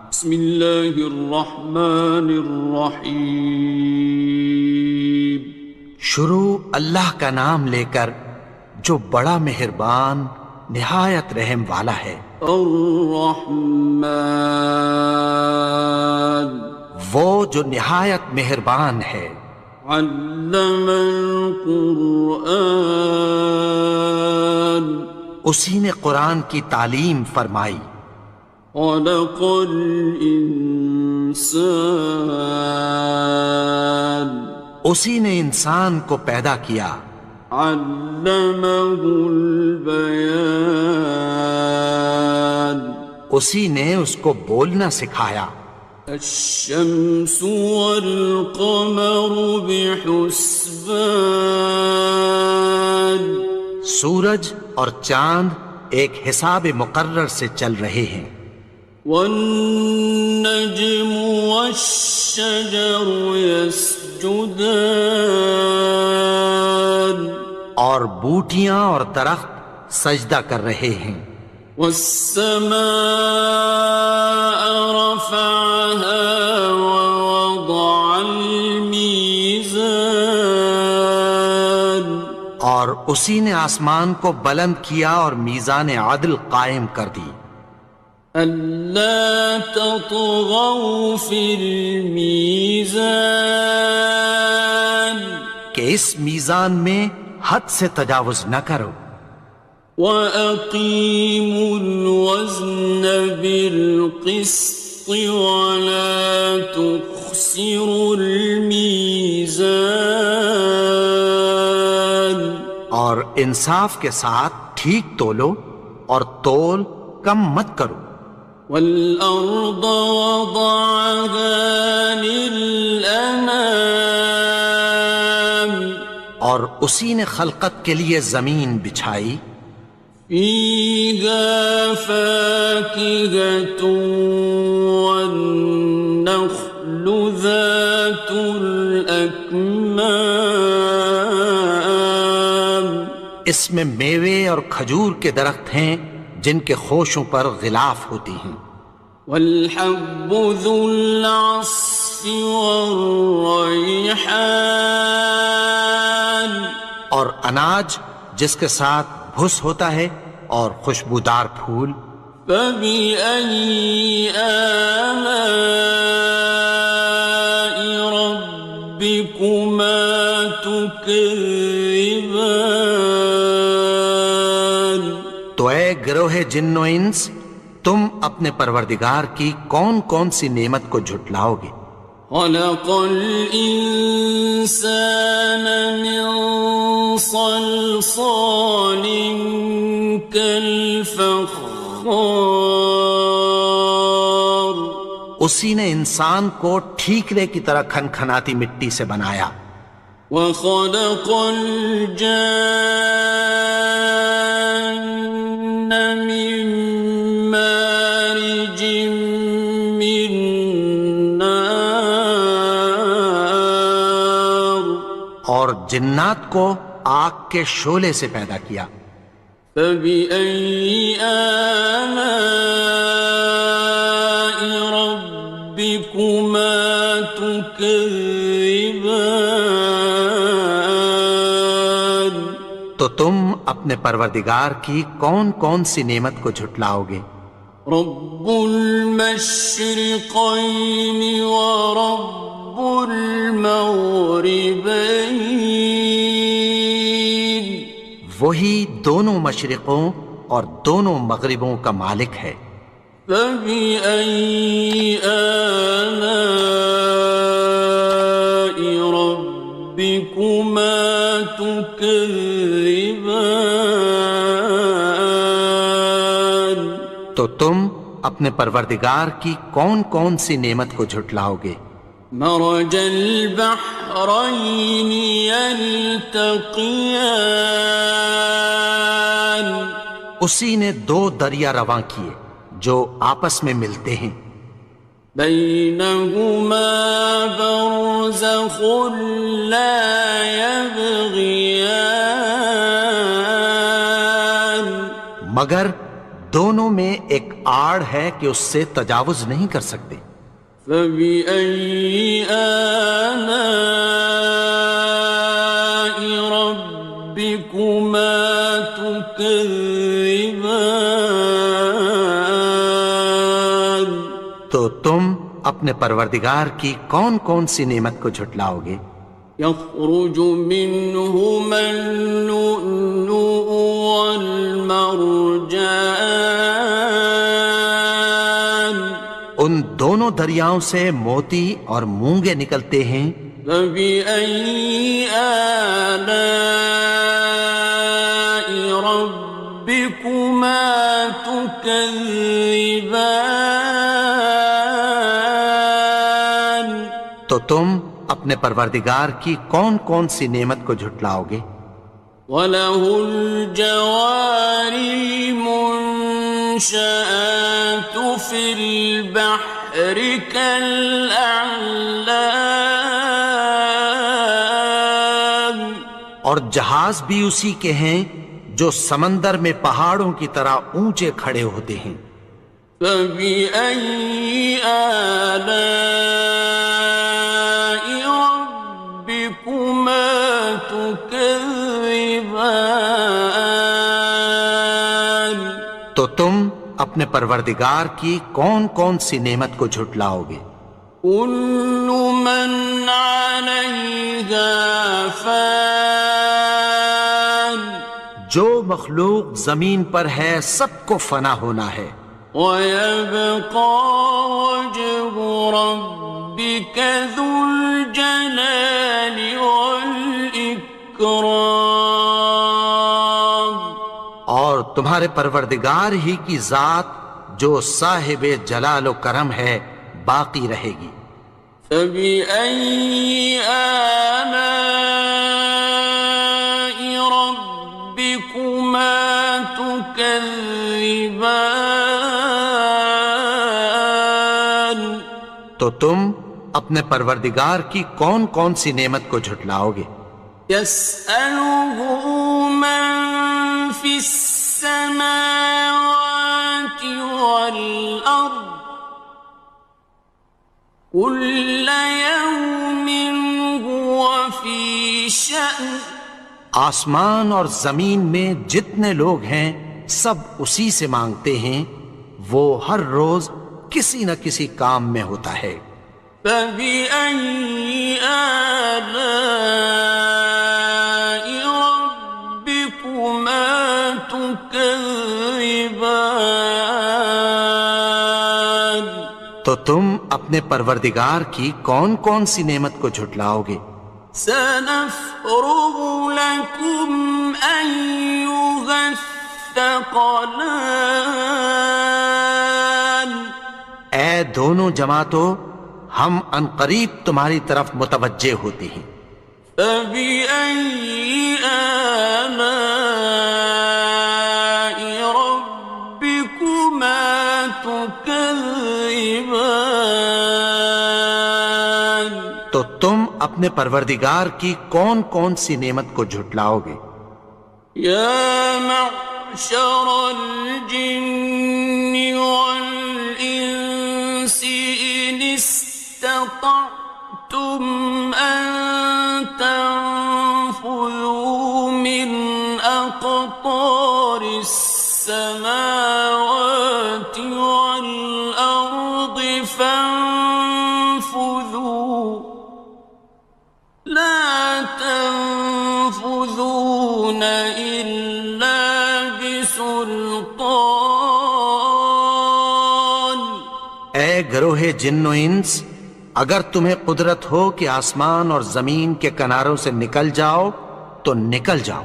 بسم اللہ الرحمن الرحیم۔ شروع اللہ کا نام لے کر جو بڑا مہربان نہایت رحم والا ہے۔ الرحمن، وہ جو نہایت مہربان ہے۔ علم القرآن، اسی نے قرآن کی تعلیم فرمائی۔ خلق الانسان، اسی نے انسان کو پیدا کیا۔ علمہ البیان، اسی نے اس کو بولنا سکھایا۔ الشمس والقمر بحسبان، سورج اور چاند ایک حساب مقرر سے چل رہے ہیں۔ والنجم والشجر يسجدان، اور بوٹیاں اور درخت سجدہ کر رہے ہیں۔ والسماء رفعها ووضع الميزان، اور اسی نے آسمان کو بلند کیا اور میزان عدل قائم کر دی۔ ألا تطغوا في الميزان، کہ اس میزان میں حد سے تجاوز نہ کرو۔ وَأَقِيمُوا الْوَزْنَ بِالْقِسْطِ وَلَا تُخْسِرُوا الْمِيزَانَ، اور انصاف کے ساتھ ٹھیک تولو اور تول کم مت کرو۔ وَالْأَرْضَ وَضَعَهَا لِلْأَنَامِ، اور اسی نے خلقت کے لیے زمین بچھائی۔ فِيهَا فَاكِهَةٌ وَالنَّخْلُ ذَاتُ الْأَكْمَامِ، اس میں میوے اور کھجور کے درخت ہیں جن کے خوشوں پر غلاف ہوتی ہیں۔ وَالْحَبُّ ذُو الْعَصْفِ وَالرَّيْحَانِ، اور اناج جس کے ساتھ بھس ہوتا ہے اور خوشبودار پھول۔ فَبِأَيِّ آلَاءِ رَبِّكُمَا تُكَذِّبَانِ، تو اے گروہ جن و انس، تم اپنے پروردگار کی کون کون سی نعمت کو جھٹلاؤ گے؟ خَلَقَ الْإِنسَانَ مِنْ صَلْصَالٍ كَالْفَخَّارِ، اسی نے انسان کو ٹھیکرے کی طرح کھنکھناتی مٹی سے بنایا۔ وَخَلَقَ الْجَانَّ مِن مَّارِجٍ مِّن نَّارٍ، اور جنات کو آگ کے شعلے سے پیدا کیا۔ فَبِأَيِّ آلَاءِ رَبِّكُمَا تُكَذِّبَانِ، تو تم اپنے پروردگار کی کون کون سی نعمت کو جھٹلاؤ گے؟ رب المشرقين ورب المغربين، وہی دونوں مشرقوں اور دونوں مغربوں کا مالک ہے۔ فَبِأَيِّ آلَاءِ رَبِّكُمَا تُكَذِّبَانِ، تو تم اپنے پروردگار کی کون کون سی نعمت کو جھٹلاؤ گے؟ مرج البحرين يلتقيان، اسی نے دو دریا رواں کیے جو آپس میں ملتے ہیں۔ بينهما برزخ لا يبغيان، مگر دونوں میں ایک آڑ ہے کہ اس سے تجاوز نہیں کر سکتے۔ فبأي آلاء ربكما تكذبان؟ تو تم اپنے پروردگار کی کون کون سی نعمت کو جھٹلاؤ گے؟ يخرج منهما اللؤلؤ والمرجان ان دونوں دریاؤں سے موتی اور مونگے نکلتے ہیں۔ فبأي آلاء ربكما تكذبان؟ تو تم اپنے پروردگار کی کون کون سی نعمت کو جھٹلاؤ گے؟ وَلَهُ الْجَوَارِ الْمُنشَآتُ فِي الْبَحْرِ كَالْأَعْلَامِ، اور جہاز بھی اسی کے ہیں جو سمندر میں پہاڑوں کی طرح اونچے کھڑے ہوتے ہیں۔ فَبِأَيِّ آلَاءِ رَبِّكُمَا تُكَذِّبَانِ؟ تو تم اپنے پروردگار کی کون کون سی نعمت کو جھٹلاؤ گے؟ كُلُّ مَنْ عَلَيْهَا فَانٍ، جو مخلوق زمین پر ہے سب کو فنا ہونا ہے۔ وَيَبْقَى وَجْهُ رَبِّكَ ذُو الْجَلَالِ وَالْإِكْرَامِ، اور تمہارے پروردگار ہی کی ذات جو صاحب جلال و کرم ہے باقی رہے گی۔ فَبِأَيِّ آلَاءِ رَبِّكُمَا تُكَذِّبَانِ؟ تو تم اپنے پروردگار کی کون کون سی نعمت کو جھٹلاؤ گے؟ يَسْأَلُهُ مَن فِي السَّمَاوَاتِ وَالْأَرْضِ كُلَّ يَوْمٍ هُوَ فِي شَأْنٍ، آسمان اور زمین میں جتنے لوگ ہیں سب اسی سے مانگتے ہیں، وہ ہر روز کسی نہ کسی کام میں ہوتا ہے۔ فَبِأَيِّ آلَاءِ رَبِّكُمَا تُكَذِّبَانِ؟ تو تم اپنے پروردگار کی کون کون سی نعمت کو جھٹلاؤ گے؟ سَنَفْرُغُ لَكُمْ أَيُّهَ الثَّقَلَانِ، اے دونوں جماعتوں، ہم عنقریب تمہاری طرف متوجہ ہوتے ہیں۔ فَبِأَيِّ آلَاءِ رَبِّكُمَا تُكَذِّبَانِ؟ تو تم اپنے پروردگار کی کون کون سی نعمت کو جھٹلاؤ گے؟ يَا مَعْشَرَ الْجِنِّ وَالْإِنسِ إِنِ اسْتَطَعْتُمْ أَن تَنفُذُوا مِنْ أَقْطَارِ السَّمَاوَاتِ وَالْأَرْضِ فَانفُذُوا، لَا تَنفُذُونَ إِلَّا بِسُلْطَانٍ۔ اے گروہ جن و انس، اگر تمہیں قدرت ہو کہ آسمان اور زمین کے کناروں سے نکل جاؤ تو نکل جاؤ،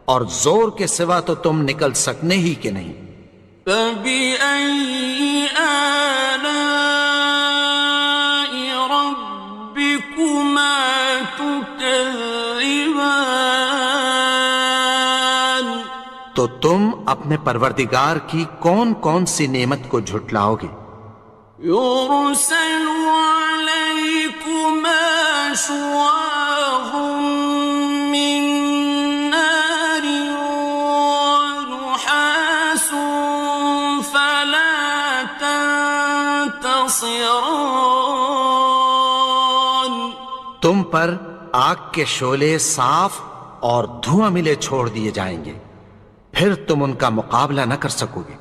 اور زور کے سوا تو تم نکل سکنے ہی کہ نہیں۔ فَبِأَيِّ آلَاءِ رَبِّكُمَا تُكَذِّبَانِ؟ تو تم اپنے پروردگار کی کون کون سی نعمت کو جھٹلاؤ گے؟ يُرْسَلُ عَلَيْكُمَا شُوَاظٌ مِّن نَّارٍ وَنُحَاسٌ خاصران. تم پر آگ کے شعلے صاف اور دھواں ملے چھوڑ دیے جائیں گے، پھر تم ان کا مقابلہ نہ کر سکو گے۔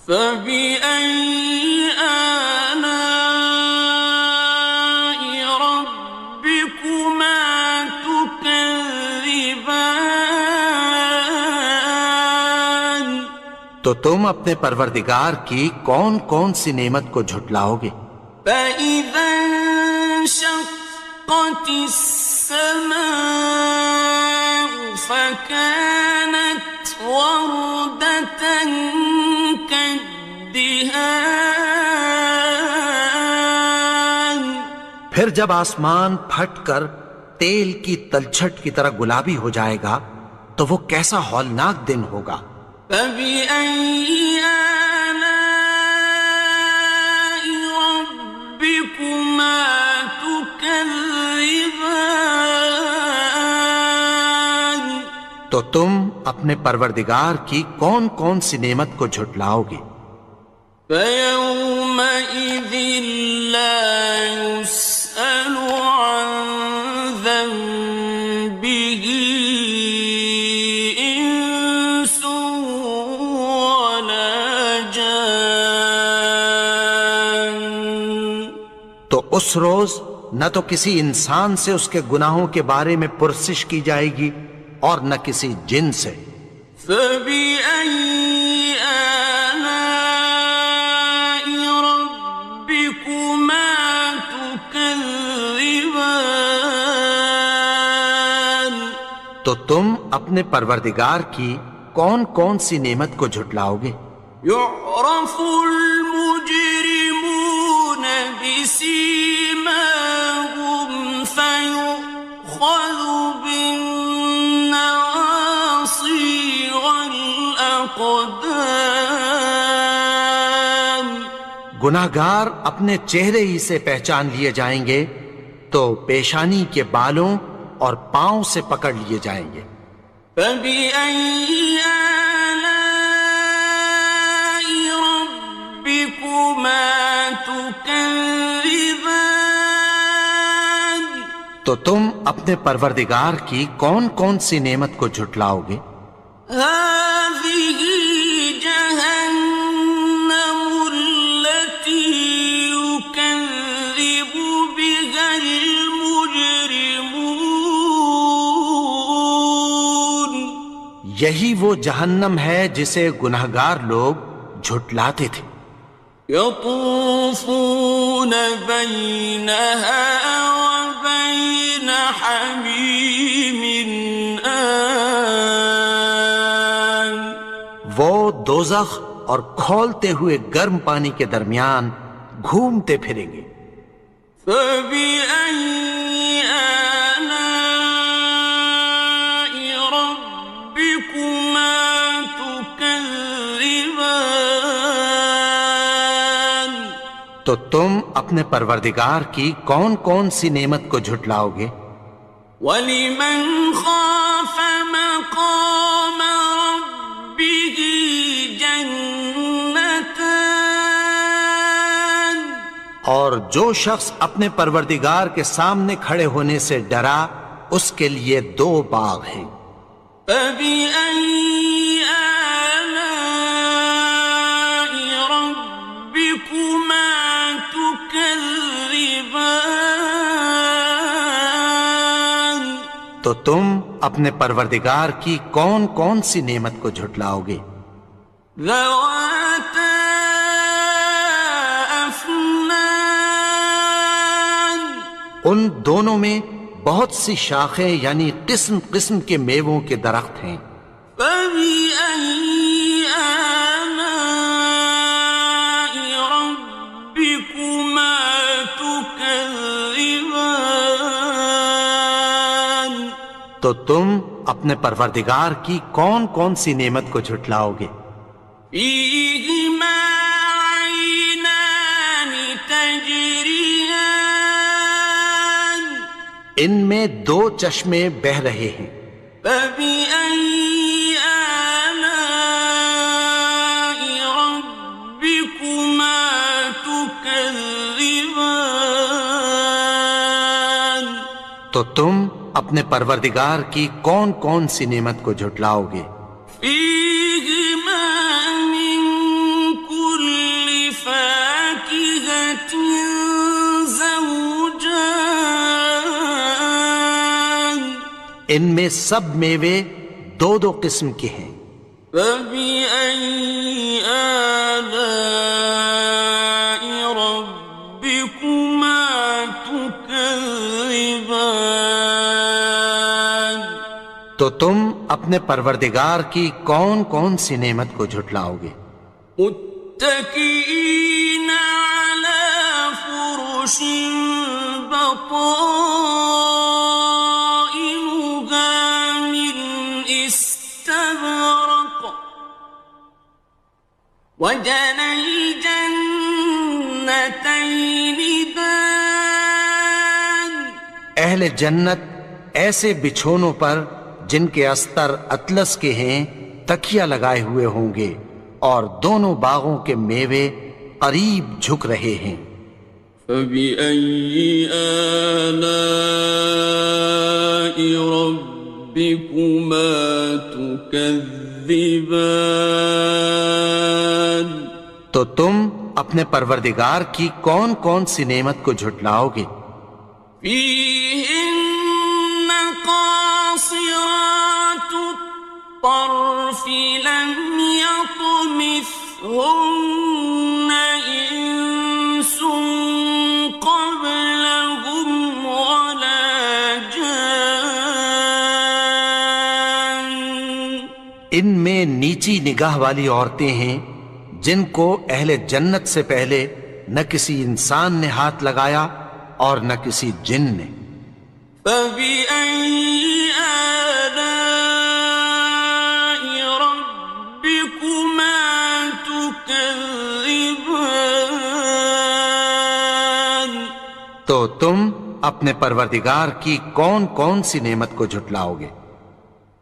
فَبِأَيِّ آلَاءِ رَبِّكُمَا تُكَذِّبَانِ. تو تم اپنے پروردگار کی کون کون سی نعمت کو جھٹلاؤ گے؟ فَإِذَا انشَقَّتِ السَّمَاءُ فَكَانَتْ وَرْدَةً كَالدِّهَانِ. پھر جب آسمان پھٹ کر تیل کی تلچھٹ کی طرح گلابی ہو جائے گا تو وہ کیسا ہولناک دن ہوگا۔ فَبِأَيِّ آلَاءِ رَبِّكُمَا تُكَذِّبَانِ. تو تم اپنے پروردگار کی کون کون سی نعمت کو جھٹلاؤ گے؟ فَيَوْمَئِذٍ لَا يُسْأَلُ عَنْ ذَنبِهِ إِنسٌ وَلَا جَانٌ. تو اس روز نہ تو کسی انسان سے اس کے گناہوں کے بارے میں پرسش کی جائے گی اور نہ کسی جن سے۔ فَبِأَيِّ آلَاءِ رَبِّكُمَا تُكَذِّبَانِ. تو تم اپنے پروردگار کی کون کون سی نعمت کو جھٹلاؤ گے؟ يُعْرَفُ الْمُجْرِمُونَ بِسِيمَاهُمْ فَيُؤْخَذُ بِالنَّوَاصِي وَالْأَقْدَامِ. گناہگار اپنے چہرے ہی سے پہچان لیے جائیں گے تو پیشانی کے بالوں اور پاؤں سے پکڑ لیے جائیں گے۔ فَبِأَيِّ آلَاءِ رَبِّكُمَا تُكَذِّبَانِ. تو تم اپنے پروردگار کی کون کون سی نعمت کو جھٹلاؤ گے؟ هَٰذِهِ جَهَنَّمُ الَّتِي يُكَذِّبُ بِهَا الْمُجْرِمُونَ. یہی وہ جہنم ہے جسے گناہگار لوگ جھٹلاتے تھے۔ يَطُوفُونَ بَيْنَهَا وَبَيْنَ حَمِيمٍ آنٍ. وہ دوزخ اور کھولتے ہوئے گرم پانی کے درمیان گھومتے پھریں گے۔ فَبِأَيِّ آلَاءِ رَبِّكُمَا تُكَذِّبَانِ. تو تم اپنے پروردگار کی کون کون سی نعمت کو جھٹلاؤ گے؟ وَلِمَنْ خَافَ مَقَامَ رَبِّهِ جَنَّتَانِ. اور جو شخص اپنے پروردگار کے سامنے کھڑے ہونے سے ڈرا اس کے لیے دو باغ ہیں۔ فَبِأَيِّ آلَاءِ رَبِّكُمَا تُكَذِّبَانِ. تو تم اپنے پروردگار کی کون کون سی نعمت کو جھٹلاؤ گے؟ ذَوَاتَا أَفْنَانٍ. ان دونوں میں بہت سی شاخیں یعنی قسم قسم کے میووں کے درخت ہیں۔ فَبِأَيِّ آلَاءِ رَبِّكُمَا تُكَذِّبَانِ. تو تم اپنے پروردگار کی کون کون سی نعمت کو جھٹلاؤ گے؟ فِيهِمَا عَيْنَانِ تَجْرِيَانِ. ان میں دو چشمے بہہ رہے ہیں۔ فَبِأَيِّ آلَاءِ رَبِّكُمَا تُكَذِّبَانِ. تكذبان تو تم اپنے پروردگار کی کون کون سی نعمت کو جھٹلاؤ گے؟ فيهما من كل فاكهة زوجان ان میں سب میوے دو دو قسم کے ہیں۔ فبأي آلاء ربكما تكذبان تو تم اپنے پروردگار کی کون کون سی نعمت کو جھٹلاؤ گے؟ متكئين على فرش بطائنها من استبرق وجنى الجنتين دان اہل جنت ایسے بچھونوں پر جن کے استر اطلس کے ہیں تکیہ لگائے ہوئے ہوں گے، اور دونوں باغوں کے میوے قریب جھک رہے ہیں۔ فبأي آلاء ربكما تكذبان تو تم اپنے پروردگار کی کون کون سی نعمت کو جھٹلاؤ گے؟ فيهن قاصرات الطرف لم يطمثهن إنس قبلهم ولا جان ان میں نیچی نگاہ والی عورتیں ہیں جن کو اہل جنت سے پہلے نہ کسی انسان نے ہاتھ لگایا اور نہ کسی جن نے۔ فبأي آلاء ربكما تكذبان تو تم اپنے پروردگار کی کون کون سی نعمت کو جھٹلاؤ گے؟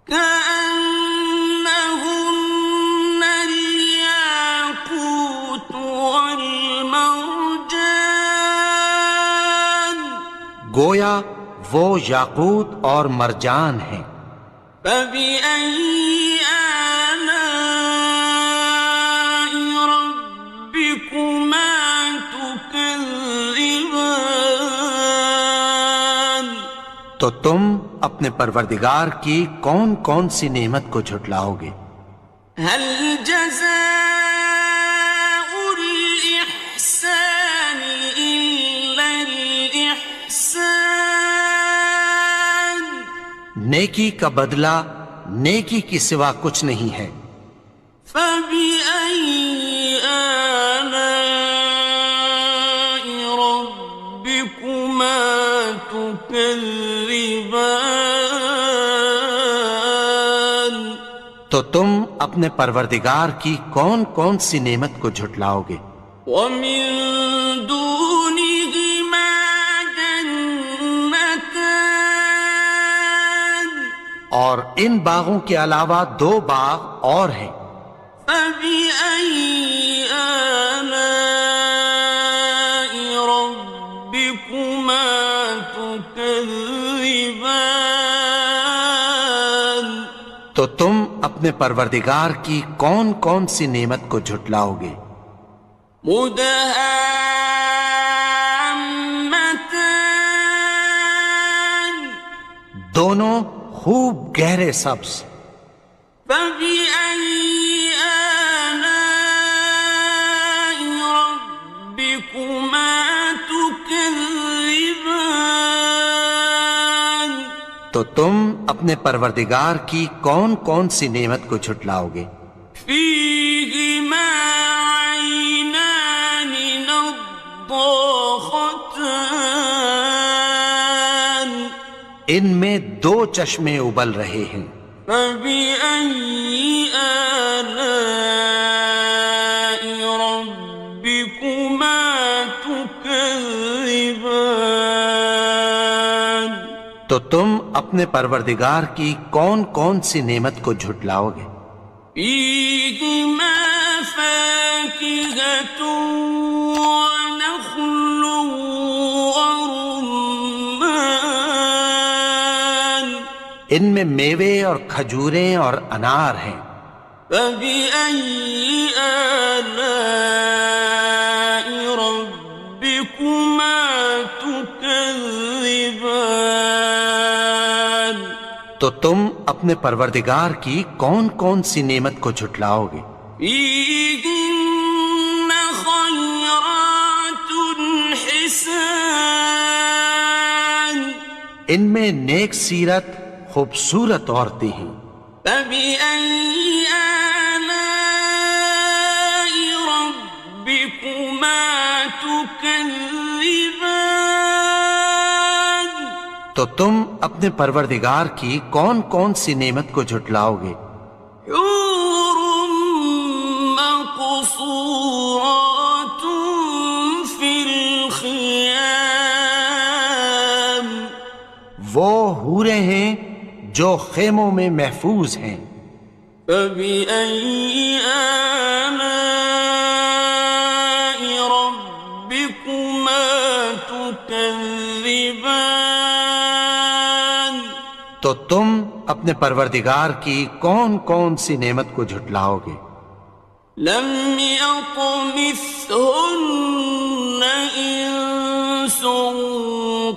كأنهن الياقوت والمرجان گویا وہ یاقوت اور مرجان ہیں۔ فبأي آلاء ربكما تكذبان تو تم اپنے پروردگار کی کون کون سی نعمت کو جھٹلاؤ گے؟ هل جزاء الإحسان إلا الإحسان نیکی کا بدلہ نیکی کی سوا کچھ نہیں ہے۔ فبأي آلاء ربكما تكذبان تو تم اپنے پروردگار کی کون کون سی نعمت کو جھٹلاؤ گے؟ ومن دونهما جنتان اور ان باغوں کے علاوہ دو باغ اور ہیں۔ فبأي آلاء ربكما تكذبان تو تم اپنے پروردگار کی کون کون سی نعمت کو جھٹلاؤ گے؟ مدهامتان دونوں خوب گہرے سبز۔ فبأي آلاء ربكما تكذبان تو تم اپنے پروردگار کی کون کون سی نعمت کو جھٹلاؤ گے؟ فيهما عينان نضاختان ان میں دو چشمے ابل رہے ہیں۔ فبأي آلاء ربكما تكذبان تو تم اپنے پروردگار کی کون کون سی نعمت کو جھٹلاؤ گے؟ فيهما فاكهة ونخل ان میں میوے اور کھجوریں اور انار ہیں۔ فبأي آلاء ربكما تكذبان؟ تو تم اپنے پروردگار کی کون کون سی نعمت کو جھٹلاؤ گے؟ فيهن خيرات حسان، ان میں نیک سیرت خوبصورت عورتیں ہیں۔ فبأي آلاء ربكما تكذبان؟ تو تم اپنے پروردگار کی کون کون سی نعمت کو جھٹلاؤ گے؟ حور مقصورات في الخيام، وہ حوریں ہیں جو خیموں میں محفوظ ہیں۔ فبأي آلاء ربكما تكذبان؟ تو تم اپنے پروردگار کی کون کون سی نعمت کو جھٹلاؤ گے؟ لم يطمثهن إنس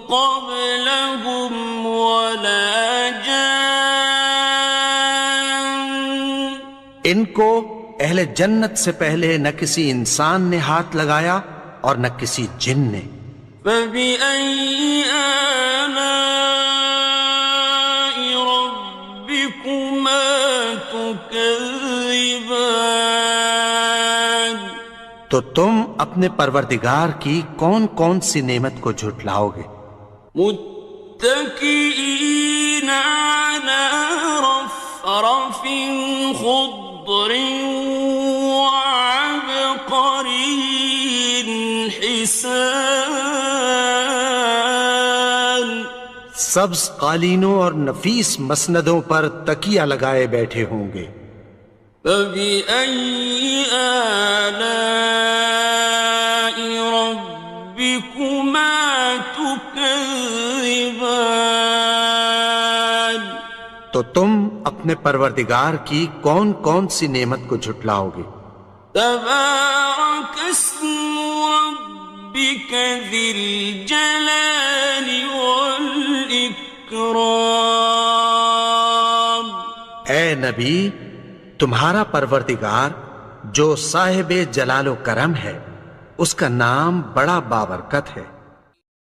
قبلهم ولا جان، ان کو اہل جنت سے پہلے نہ کسی انسان نے ہاتھ لگایا اور نہ کسی جن نے۔ فبأي آلاء ربكما تكذبان؟ تو تم اپنے پروردگار کی کون کون سی نعمت کو جھٹلاؤ گے؟ متكئين على رفرف خضر وعبقري حسان، سبز قالینوں اور نفیس مسندوں پر تکیہ لگائے بیٹھے ہوں گے۔ فبأي آلاء ربكما تكذبان؟ تو تم اپنے پروردگار کی کون کون سی نعمت کو جھٹلاؤ گے؟ تبارك اسم ربك ذي الجلال والإكرام۔ اے نبی، تمہارا پروردگار جو صاحب جلال و کرم ہے، اس کا نام بڑا بابرکت ہے۔